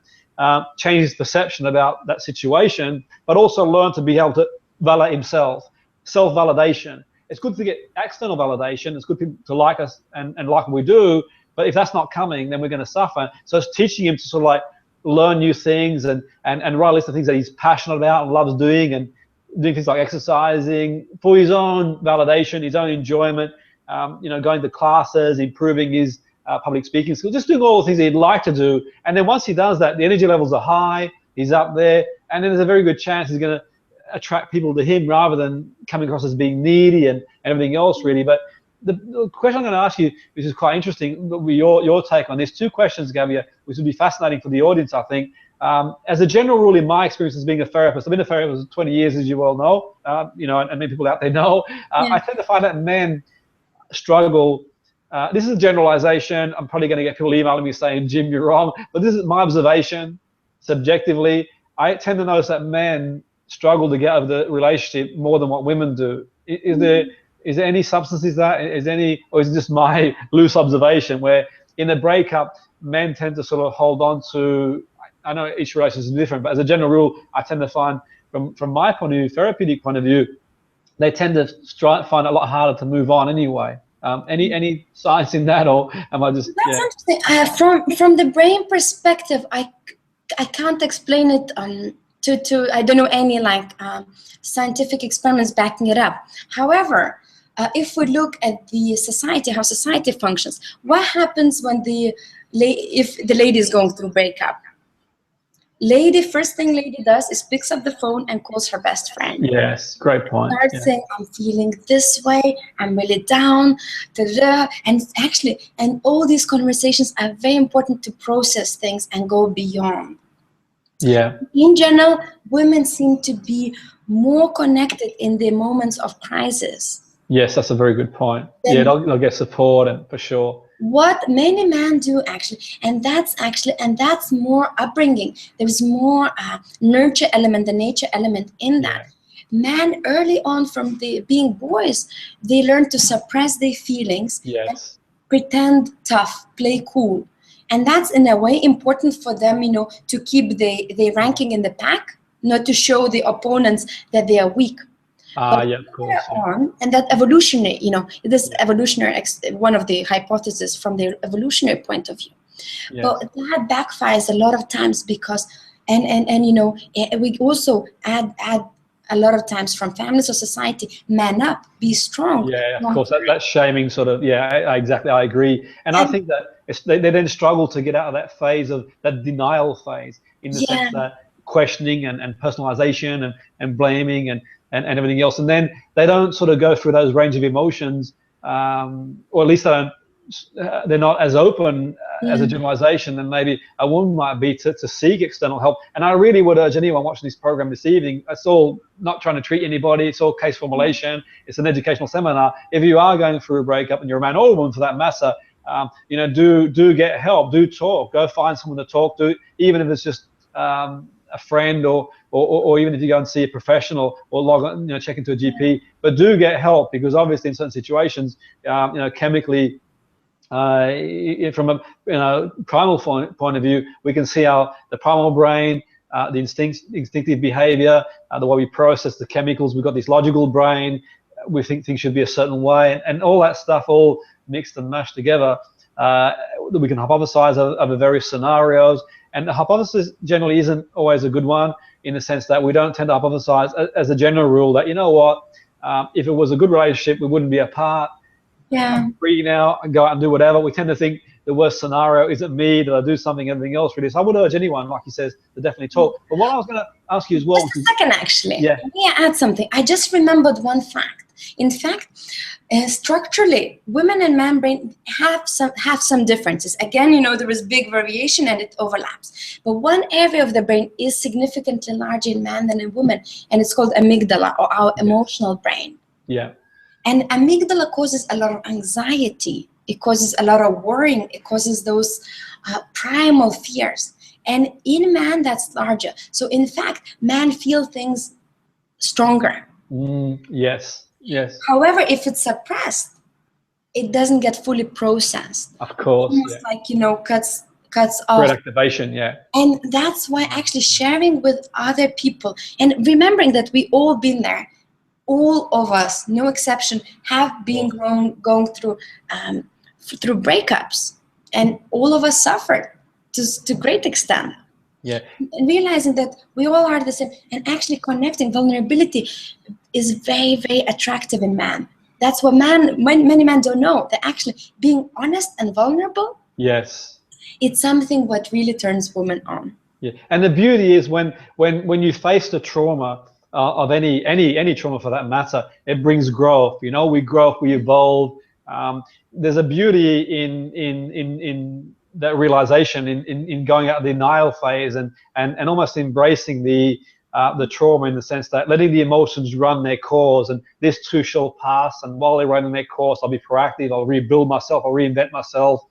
change his perception about that situation, but also learn to be able to validate himself, self-validation. It's good to get external validation. It's good to like us and like what we do, but if that's not coming, then we're going to suffer. So it's teaching him to sort of like learn new things and write a list of things that he's passionate about and loves doing, and doing things like exercising for his own validation, his own enjoyment, going to classes, improving his public speaking skills, just doing all the things he'd like to do. And then once he does that, the energy levels are high, he's up there, and then there's a very good chance he's going to attract people to him rather than coming across as being needy and everything else, really. But the question I'm going to ask you, which is quite interesting, your take on this, two questions, Gabija, which would be fascinating for the audience, I think. As a general rule, in my experience as being a therapist, I've been a therapist for 20 years, as you well know, and many people out there know. I tend to find that men struggle. This is a generalization. I'm probably going to get people emailing me saying, "Jim, you're wrong," but this is my observation, subjectively. I tend to notice that men struggle to get out of the relationship more than what women do. Is there any substance to that? Or is it just my loose observation, where in a breakup, men tend to sort of hold on to, I know each relationship is different, but as a general rule, I tend to find from my point of view, therapeutic point of view, they tend to find it a lot harder to move on anyway. Any science in that, or am I just? That's interesting. From the brain perspective, I can't explain it to I don't know any scientific experiments backing it up. However, if we look at the society, how society functions, what happens when if the lady is going through breakup? First thing lady does is picks up the phone and calls her best friend. Yes, great point. Starts saying, "I'm feeling this way, I'm really down," and all these conversations are very important to process things and go beyond. Yeah. In general, women seem to be more connected in the moments of crisis. Yes, that's a very good point. They'll get support, and for sure. What many men do actually, and that's more upbringing. There's more nurture element, the nature element in that. Men early on, from being boys, they learn to suppress their feelings, and pretend tough, play cool. And that's in a way important for them, to keep the ranking in the pack, not to show the opponents that they are weak. Yeah, of course. And that evolutionary, this evolutionary, one of the hypotheses from the evolutionary point of view. Yes. But that backfires a lot of times because, we also add a lot of times from families or society, man up, be strong. Yeah, of course, that shaming sort of, exactly, I agree. And I think that they then struggle to get out of that phase of that denial phase, in the sense that questioning and personalization and blaming and everything else. And then they don't sort of go through those range of emotions, or at least they're not as open as a generalization than maybe a woman might be to seek external help. And I really would urge anyone watching this program this evening, it's all not trying to treat anybody, it's all case formulation, it's an educational seminar. If you are going through a breakup, and you're a man or a woman for that matter, do get help, do talk, go find someone to talk to, even if it's just a friend, or even if you go and see a professional, or log on, check into a GP, but do get help, because obviously in certain situations, chemically, from a primal point of view, we can see how the primal brain, the instinctive behavior, the way we process the chemicals, we've got this logical brain, we think things should be a certain way, and all that stuff all mixed and mashed together. We can hypothesize over various scenarios, and the hypothesis generally isn't always a good one, in the sense that we don't tend to hypothesize as a general rule that, if it was a good relationship, we wouldn't be apart. I'm free now and go out and do whatever. We tend to think the worst scenario isn't me, that I do something, everything else really. So I would urge anyone, like he says, to definitely talk. But what I was going to ask you as well. Just a second, actually. Let me add something. I just remembered one fact. In fact, structurally, women and men brain have some differences. Again, there is big variation and it overlaps. But one area of the brain is significantly larger in man than in women, and it's called amygdala, or our emotional brain. Yeah. And amygdala causes a lot of anxiety. It causes a lot of worrying. It causes those primal fears. And in man, that's larger. So in fact, man feel things stronger. Yes. However, if it's suppressed, it doesn't get fully processed. Of course. Almost like, cuts off. Great activation, And that's why actually sharing with other people, and remembering that we all been there, all of us, no exception, have been going through breakups, and all of us suffered to great extent. And realizing that we all are the same, and actually connecting, vulnerability is very, very attractive in man. That's what many men don't know, that actually being honest and vulnerable, it's something what really turns women on. And the beauty is when you face the trauma of any trauma for that matter, it brings growth. We grow, we evolve. There's a beauty in that realization, in going out of the denial phase and almost embracing the trauma, in the sense that letting the emotions run their course, and this too shall pass, and while they're running their course, I'll be proactive, I'll rebuild myself, I'll reinvent myself,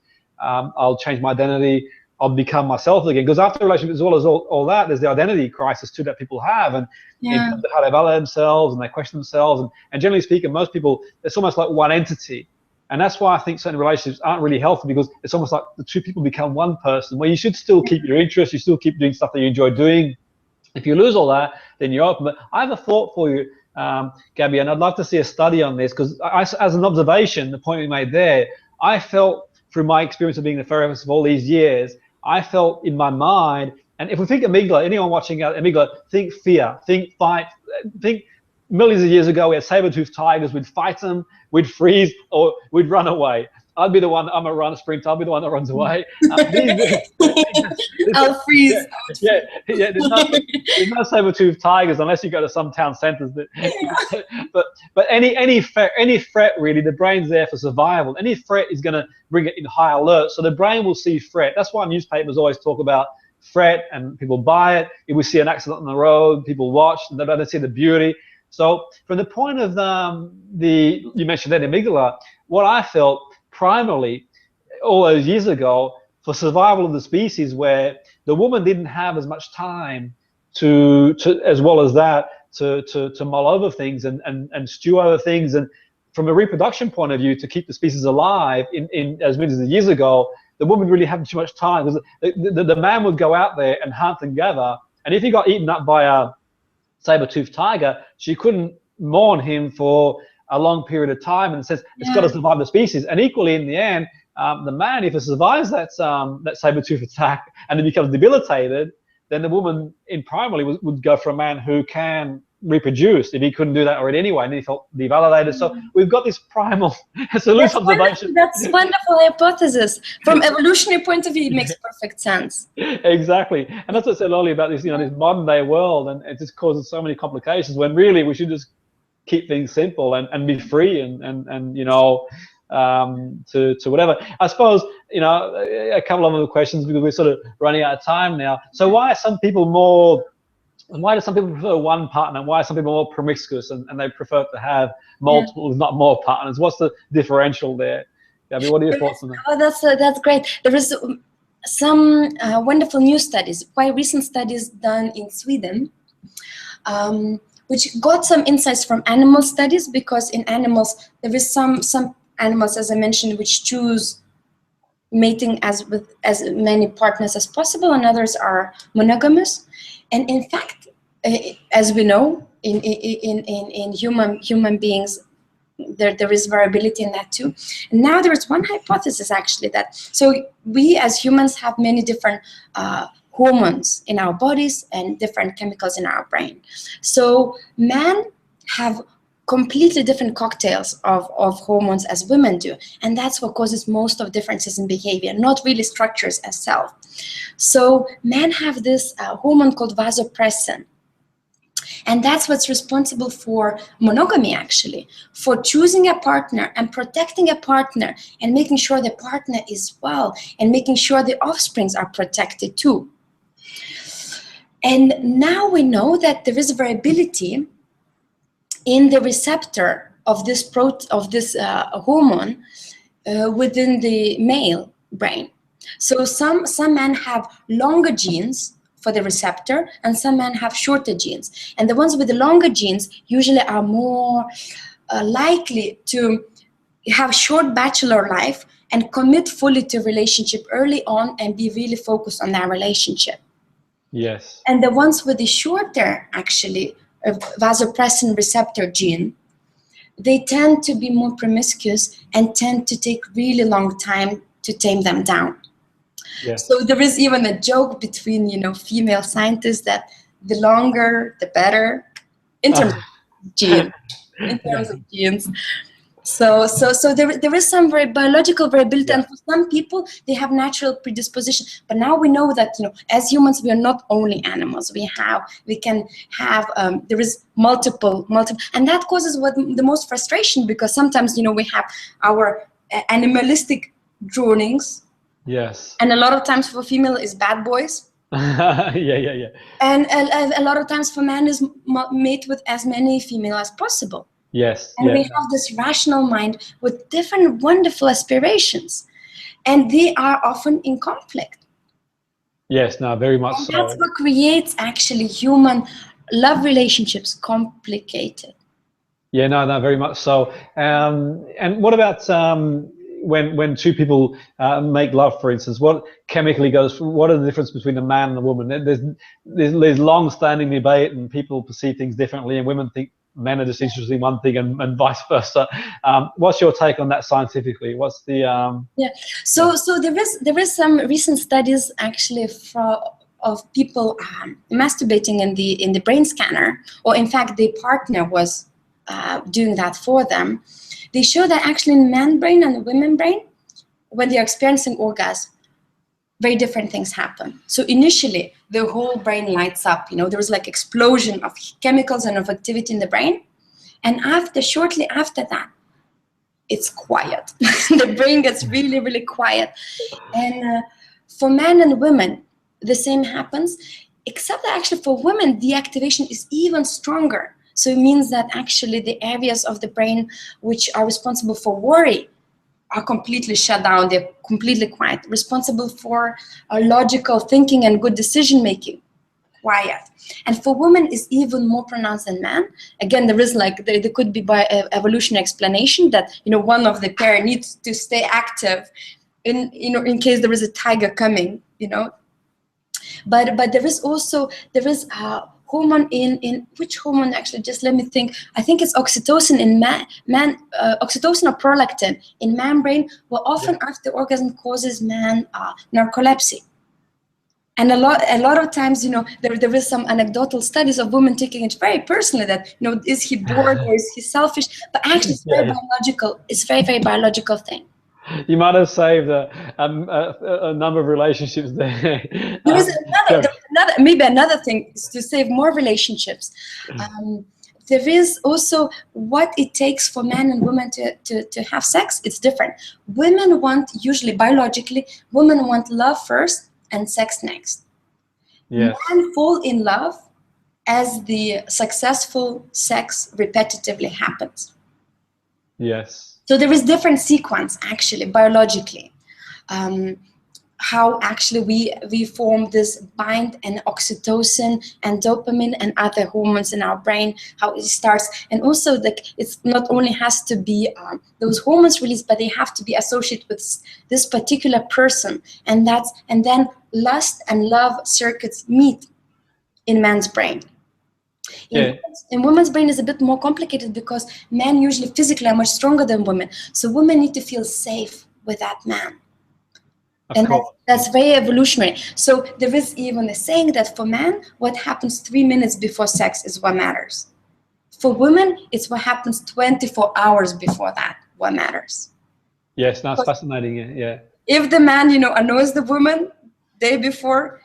I'll change my identity, I'll become myself again. Because after a relationship, as well as all that, there's the identity crisis too that people have, and in terms of how they value themselves, and they question themselves, and generally speaking, most people, it's almost like one entity. And that's why I think certain relationships aren't really healthy, because it's almost like the two people become one person, where you should still keep your interests, you still keep doing stuff that you enjoy doing. If you lose all that, then you're open. But I have a thought for you, Gabi, and I'd love to see a study on this, because as an observation, the point we made there, I felt through my experience of being the therapist of all these years, I felt in my mind, and if we think amygdala, anyone watching out, amygdala, think fear, think fight, think millions of years ago we had saber-toothed tigers, we'd fight them, we'd freeze, or we'd run away. I'd be the one, I'm a runner, sprinter, I'll be the one that runs away. I'll freeze. There's no saber-toothed tigers unless you go to some town centers. But any threat really, the brain's there for survival. Any threat is going to bring it in high alert. So the brain will see threat. That's why newspapers always talk about threat, and people buy it. If we see an accident on the road, people watch, and they don't see the beauty. So from the point of you mentioned that amygdala, what I felt primarily all those years ago, for survival of the species, where the woman didn't have as much time to as well as that to mull over things and stew over things, and from a reproduction point of view, to keep the species alive in as many years ago, the woman really had too much time, because the man would go out there and hunt and gather, and if he got eaten up by saber-toothed tiger, she couldn't mourn him for a long period of time, and says it's got to survive the species. And equally, in the end, the man, if it survives that saber-tooth attack and it becomes debilitated, then the woman in primarily would go for a man who can reproduce if he couldn't do that already anyway, and he felt devalidated. So we've got this primal loose observation. That's wonderful hypothesis. From evolutionary point of view, it makes perfect sense. Exactly. And that's what I said earlier about this, this modern day world, and it just causes so many complications when really we should just keep things simple and be free and to whatever. I suppose, a couple of other questions, because we're sort of running out of time now. So why do some people prefer one partner? Why are some people more promiscuous and they prefer to have multiple, if not more partners? What's the differential there? Gabi, what are your thoughts on that? Oh, that's great. There is some wonderful new studies, quite recent studies done in Sweden, which got some insights from animal studies, because in animals, there is some animals, as I mentioned, which choose mating with as many partners as possible, and others are monogamous. And in fact, as we know, in human beings, there is variability in that too. And now there is one hypothesis actually that, so we as humans have many different hormones in our bodies and different chemicals in our brain. So men have completely different cocktails of hormones as women do, and that's what causes most of differences in behavior, not really structures as self. So men have this hormone called vasopressin, and that's what's responsible for monogamy, actually, for choosing a partner and protecting a partner and making sure the partner is well and making sure the offsprings are protected too. And now we know that there is variability in the receptor of this hormone within the male brain. So some men have longer genes for the receptor, and some men have shorter genes. And the ones with the longer genes usually are more likely to have short bachelor life and commit fully to relationship early on and be really focused on that relationship. Yes. And the ones with the shorter, actually, vasopressin receptor gene, they tend to be more promiscuous and tend to take really long time to tame them down. Yes. So there is even a joke between, female scientists that the longer, the better in terms of genes. So there is some very biological variability, and for some people they have natural predisposition. But now we know that as humans we are not only animals. We can have there is multiple, and that causes the most frustration, because sometimes we have our animalistic drawings. Yes. And a lot of times for female is bad boys. Yeah. And a lot of times for man is mate with as many female as possible. Yes. And we have this rational mind with different wonderful aspirations, and they are often in conflict. Yes, no, very much so. That's what creates actually human love relationships complicated. Yeah, no, very much so. And what about when two people make love, for instance? What chemically goes? What are the difference between a man and a woman? There's long-standing debate, and people perceive things differently, and women think men are just interested in one thing, and vice versa. What's your take on that scientifically? What's the So there is some recent studies actually of people masturbating in the brain scanner, or in fact the partner was doing that for them. They show that actually in man brain and women brain, when they're experiencing orgasm, very different things happen. So initially, the whole brain lights up. There was like explosion of chemicals and of activity in the brain. And shortly after that, it's quiet. The brain gets really, really quiet. And for men and women, the same happens, except that actually for women, the activation is even stronger. So it means that actually the areas of the brain which are responsible for worry are completely shut down. They're completely quiet. Responsible for logical thinking and good decision making, quiet. And for women is even more pronounced than men. Again, there could be by evolutionary explanation that one of the pair needs to stay active in case there is a tiger coming. But there is hormone in which hormone actually? Just let me think. I think it's oxytocin in oxytocin or prolactin in man brain, where often after orgasm causes man narcolepsy. And a lot of times, there is some anecdotal studies of women taking it very personally that, is he bored or is he selfish? But actually, it's very biological. It's very, very biological thing. You might have saved a number of relationships there. There is another thing is to save more relationships. There is also what it takes for men and women to have sex. It's different. Women want, usually biologically, women want love first and sex next. Yes. Men fall in love as the successful sex repetitively happens. Yes. So there is different sequence actually biologically. How actually we form this bind and oxytocin and dopamine and other hormones in our brain, how it starts. And also it's not only has to be those hormones released, but they have to be associated with this particular person. And then lust and love circuits meet in man's brain. In women's brain is a bit more complicated because men usually physically are much stronger than women. So women need to feel safe with that man. And that's very evolutionary. So there is even a saying that for men, what happens 3 minutes before sex is what matters. For women, it's what happens 24 hours before that, what matters. Yes, that's fascinating, yeah. If the man, annoys the woman day before.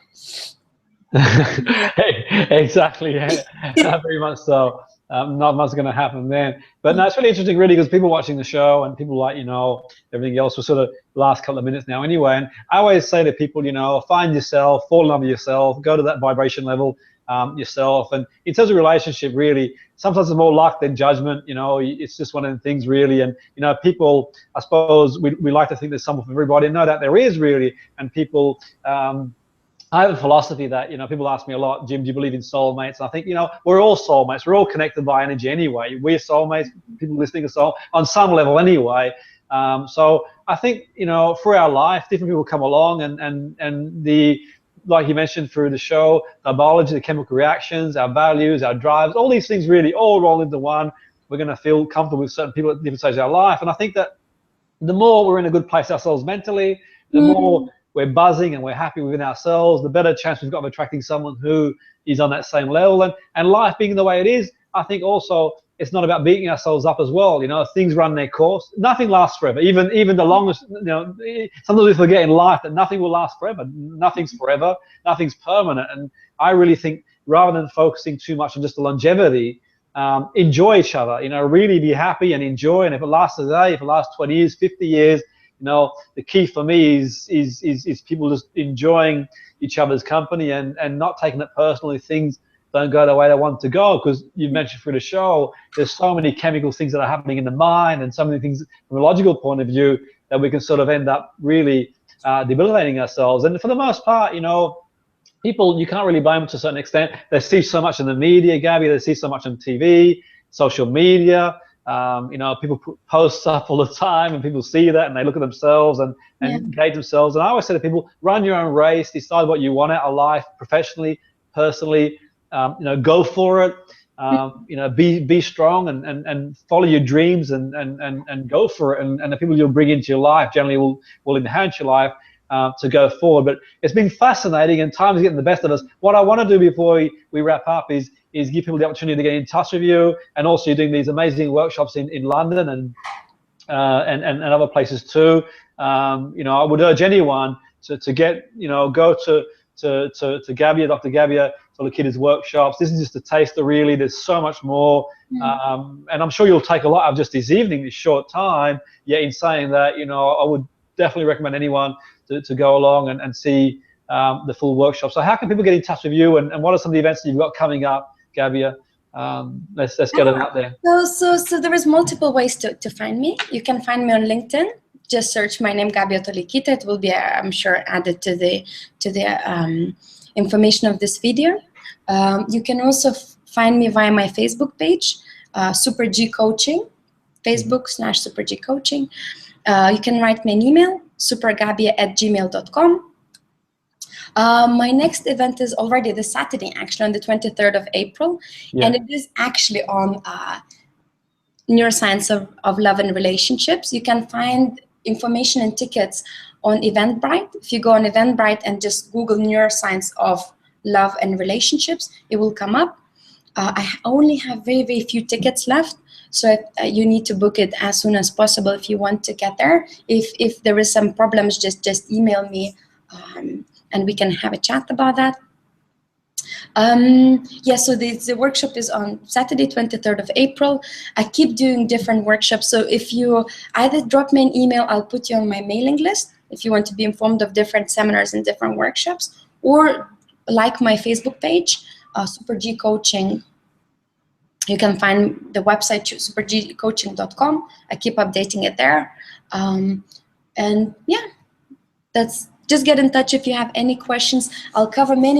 Exactly, yeah. Very much so. Not much going to happen then. But no, it's really interesting, really, because people watching the show and people like, everything else for sort of the last couple of minutes now anyway. And I always say to people, find yourself, fall in love with yourself, go to that vibration level yourself. And in terms of relationship, really, sometimes it's more luck than judgment. It's just one of the things, really. And, people, I suppose, we like to think there's someone for everybody. And no doubt there is, really. And people... I have a philosophy that, people ask me a lot, Jim, do you believe in soulmates? And I think, we're all soulmates. We're all connected by energy anyway. We're soulmates, people listening to soul on some level anyway. So I think, through our life, different people come along and like you mentioned through the show, the biology, the chemical reactions, our values, our drives, all these things really all roll into one. We're going to feel comfortable with certain people at different stages of our life. And I think that the more we're in a good place ourselves mentally, the more we're buzzing and we're happy within ourselves, the better chance we've got of attracting someone who is on that same level. And life being the way it is, I think also it's not about beating ourselves up as well. Things run their course. Nothing lasts forever. Even the longest, sometimes we forget in life that nothing will last forever. Nothing's forever. Nothing's permanent. And I really think rather than focusing too much on just the longevity, enjoy each other, really be happy and enjoy. And if it lasts a day, if it lasts 20 years, 50 years, the key for me is people just enjoying each other's company and not taking it personally. Things don't go the way they want to go, because you mentioned through the show, there's so many chemical things that are happening in the mind and so many things from a logical point of view that we can sort of end up really debilitating ourselves. And for the most part, people, you can't really blame them to a certain extent. They see so much in the media, Gabi, they see so much on TV, social media. People put posts up all the time and people see that and they look at themselves and gauge themselves. And I always say to people, run your own race, decide what you want out of life, professionally, personally, go for it, be strong and follow your dreams and go for it. And the people you'll bring into your life generally will enhance your life to go forward. But it's been fascinating and time is getting the best of us. What I want to do before we wrap up is give people the opportunity to get in touch with you, and also you're doing these amazing workshops in London and other places too. I would urge anyone to get, go to Gabija, Dr. Gabija Toleikyte's workshops. This is just a taster, really. There's so much more, and I'm sure you'll take a lot out of just this evening, this short time. Yet in saying that, I would definitely recommend anyone to go along and see the full workshop. So how can people get in touch with you, and what are some of the events that you've got coming up, Gabija? Let's get it out there. So there is multiple ways to find me. You can find me on LinkedIn. Just search my name, Gabija Toleikyte. It will be, I'm sure, added to the information of this video. You can also find me via my Facebook page, Super G Coaching, Facebook/Super G Coaching. You can write me an email, supergabija@gmail.com. My next event is already this Saturday, actually, on the 23rd of April. Yeah. And it is actually on Neuroscience of Love and Relationships. You can find information and tickets on Eventbrite. If you go on Eventbrite and just Google Neuroscience of Love and Relationships, it will come up. I only have very, very few tickets left. So you need to book it as soon as possible if you want to get there. If there is some problems, just email me and we can have a chat about that. Yeah, so the workshop is on Saturday, 23rd of April. I keep doing different workshops. So if you either drop me an email, I'll put you on my mailing list if you want to be informed of different seminars and different workshops, or like my Facebook page, Super G Coaching. You can find the website supergcoaching.com. I keep updating it there. And yeah, that's just get in touch if you have any questions. I'll cover many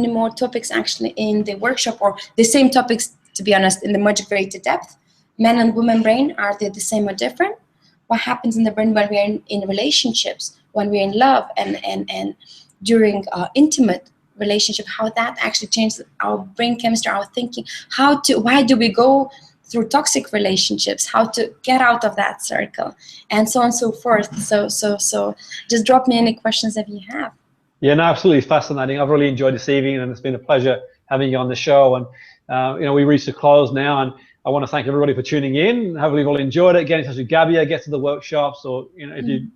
more topics actually in the workshop, or the same topics, to be honest, in the much greater depth. Men and women brain, are they the same or different? What happens in the brain when we're in relationships, when we're in love, and during intimate relationship, how that actually changes our brain chemistry, our thinking, why do we go through toxic relationships, how to get out of that circle, and so on and so forth. So just drop me any questions that you have. Yeah, no, absolutely fascinating. I've really enjoyed this evening, and it's been a pleasure having you on the show. And you know, we reached a close now, and I want to thank everybody for tuning in. Hopefully you've all enjoyed it. Get in touch with Gabija, get to the workshops, or you know, if you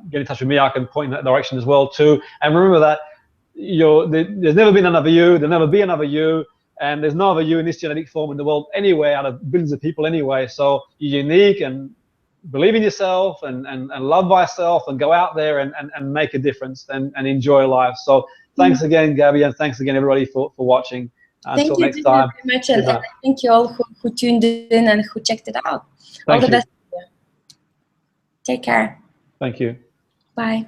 get in touch with me, I can point in that direction as well too. And remember that there's never been another you, there'll never be another you, and there's no other you in this genetic form in the world anyway, out of billions of people anyway. So you're unique, and believe in yourself, and love thyself, and go out there and make a difference, and enjoy life. So thanks again, Gabi, and thanks again everybody for watching. Until next time. Thank you very much, and thank you all who tuned in and who checked it out. All the best. Take care. Thank you. Bye.